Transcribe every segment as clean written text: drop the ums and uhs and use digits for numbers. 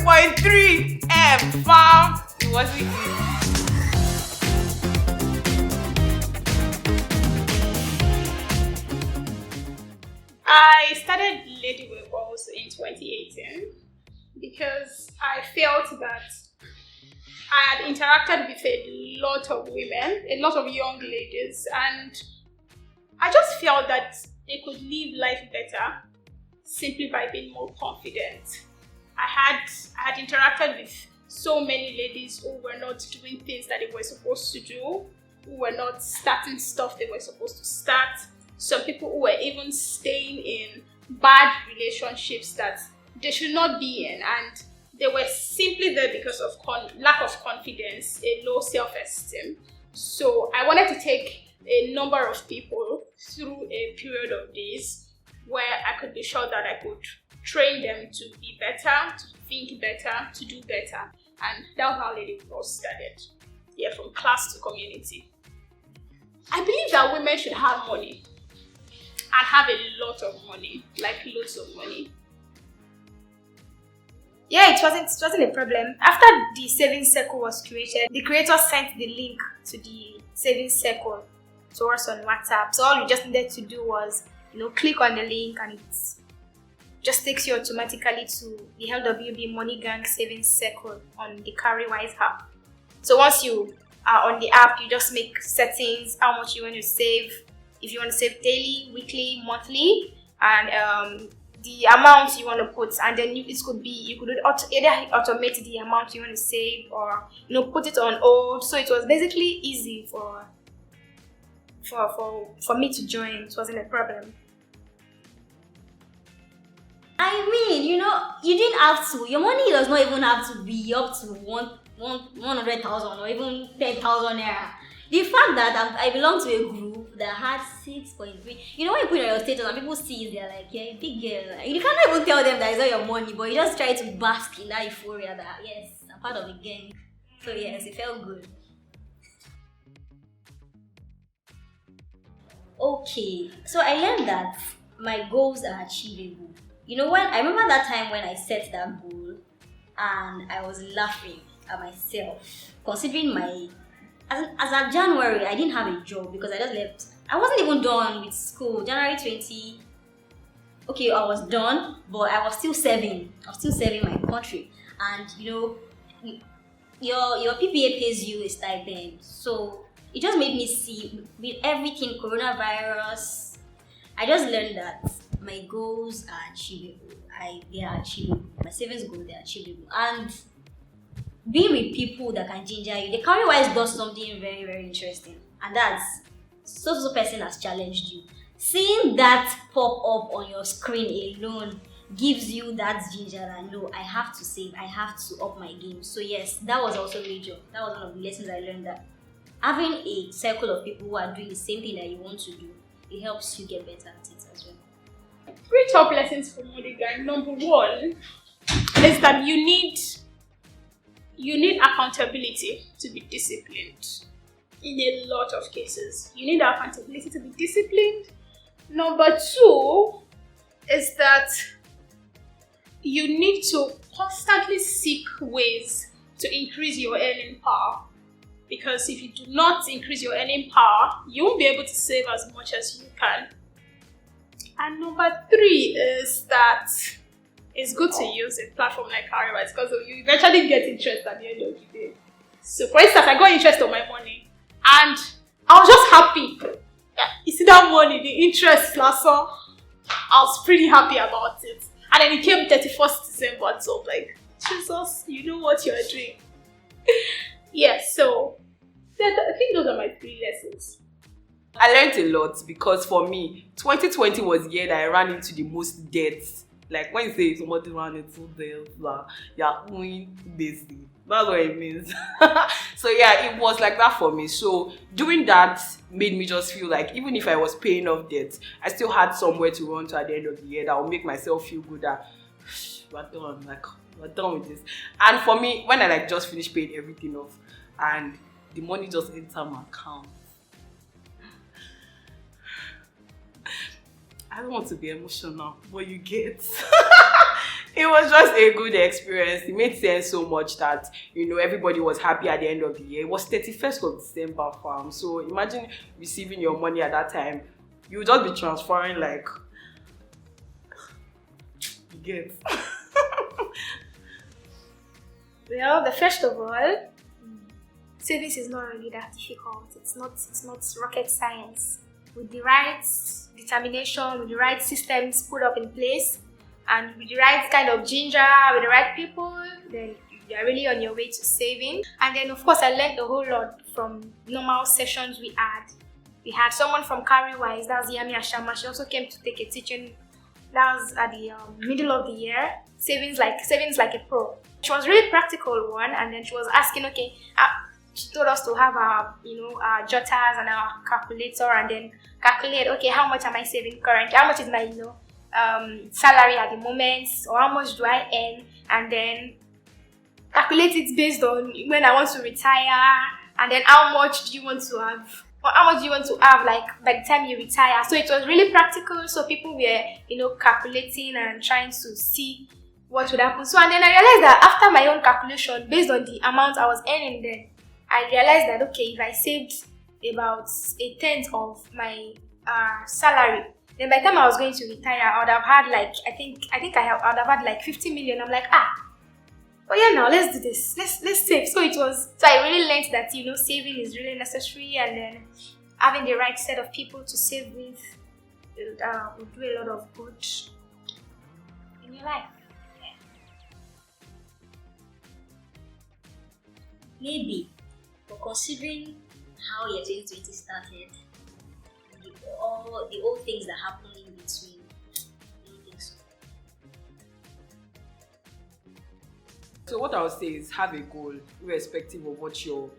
6.3 M, fam. It wasn't easy. I started Ladyway also in 2018 because I felt that I had interacted with a lot of women, a lot of young ladies, and I just felt that they could live life better simply by being more confident. I had interacted with so many ladies who were not doing things that they were supposed to do, who were not starting stuff they were supposed to start. Some people who were even staying in bad relationships that they should not be in, and they were simply there because of lack of confidence, a low self-esteem. So I wanted to take a number of people through a period of days where I could be sure that I could train them to be better, to think better, to do better. And that's how Lady Boss started. Yeah, from class to community. I believe that women should have money and have a lot of money, like loads of money. Yeah, it wasn't a problem. After the savings circle was created, the creator sent the link to the savings circle to us on WhatsApp. So all you just needed to do was, click on the link and it just takes you automatically to the LWB Money Gang savings circle on the Cowrywise app. So once you are on the app, you just make settings, how much you want to save, if you want to save daily, weekly, monthly, and the amount you want to put, and then you could either automate the amount you want to save or put it on hold. So it was basically easy for me to join. It wasn't a problem. I mean, you didn't have to. Your money does not even have to be up to 100,000 or even 10,000 naira. The fact that I belong to a group that had 6.3, when you put it on your status and people see it, they're like, yeah, big girl. You cannot even tell them that it's not your money, but you just try to bask in that euphoria that, yes, I'm part of the gang. So yes, it felt good. Okay, so I learned that my goals are achievable. I remember that time when I set that goal and I was laughing at myself, considering as of January, I didn't have a job because I just left. I wasn't even done with school. January 20. Okay, I was done, but I was still serving. I was still serving my country, and your PPA pays you a stipend. So it just made me see with everything coronavirus. I just learned that my goals are achievable. They are achievable. My savings goals, they are achievable, and being with people that can ginger you. The Cowrywise does something very, very interesting, and that's so person has challenged you. Seeing that pop up on your screen alone gives you that ginger that no, I have to save, I have to up my game. So yes, that was also major. That was one of the lessons I learned, that having a circle of people who are doing the same thing that you want to do, it helps you get better at it as well. 3 top lessons for Money Gang. Number 1 is that you need accountability to be disciplined. In a lot of cases, you need accountability to be disciplined. Number 2 is that you need to constantly seek ways to increase your earning power. Because if you do not increase your earning power, you won't be able to save as much as you can. And number 3 is that it's good to use a platform like Cowrywise because you eventually get interest at the end of the day. So for instance, I got interest on my money and I was just happy. You see that money, the interest last song, I was pretty happy about it. And then it came 31st December, so I'm like, Jesus, you know what you're doing. Yeah, so I think those are my 3 lessons. I learned a lot because for me, 2020 was the year that I ran into the most debts. Like when you say somebody ran into debts, you're owing this thing. That's what it means. So yeah, it was like that for me. So doing that made me just feel like even if I was paying off debt, I still had somewhere to run to at the end of the year that would make myself feel good that we're done. Like we're done with this. And for me, when I just finished paying everything off and the money just entered my account, I don't want to be emotional, but you get. It was just a good experience. It made sense so much that, everybody was happy at the end of the year. It was 31st of December, fam. So imagine receiving your money at that time. You would just be transferring like, you get. Well, the first of all, savings is not really that difficult. It's not rocket science. With the right determination, with the right systems put up in place, and with the right kind of ginger, with the right people, then you're really on your way to saving. And then, of course, I learned a whole lot from normal sessions we had. We had someone from Cowrywise, that was Yami Ashama. She also came to take a teaching. That was at the middle of the year. Savings like a pro. She was really practical one, and then she was asking, okay, she told us to have our jotters and our calculator, and then calculate, okay, how much am I saving currently? How much is my salary at the moment, or how much do I earn? And then calculate it based on when I want to retire, and then how much do you want to have? Or how much do you want to have, like, by the time you retire? So it was really practical. So people were, calculating and trying to see what would happen. So, and then I realized that after my own calculation, based on the amount I was earning then, I realized that, okay, if I saved about 1/10 of my salary, then by the time I was going to retire, I would have had like, I would have had like 50 million. I'm like, oh yeah, now let's do this. Let's save. So I really learned that, saving is really necessary, and then having the right set of people to save with will do a lot of good in your life. Maybe, but considering how your 2020 started, the old things that happened in between, I don't think so. So what I would say is have a goal, irrespective of what your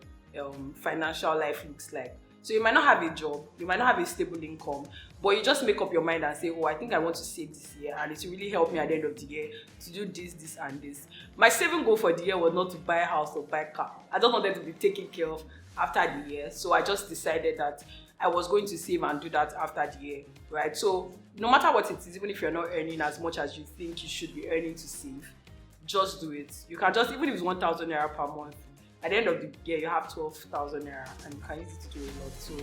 financial life looks like. So you might not have a job, you might not have a stable income, but you just make up your mind and say, oh, I think I want to save this year, and it will really help me at the end of the year to do this, and this. My saving goal for the year was not to buy a house or buy a car. I just wanted to be taken care of after the year. So I just decided that I was going to save and do that after the year, right? So no matter what it is, even if you're not earning as much as you think you should be earning to save, just do it. You can just, even if it's 1,000 naira per month, at the end of the year, you have 12,000 naira, and you can use it to do a lot. So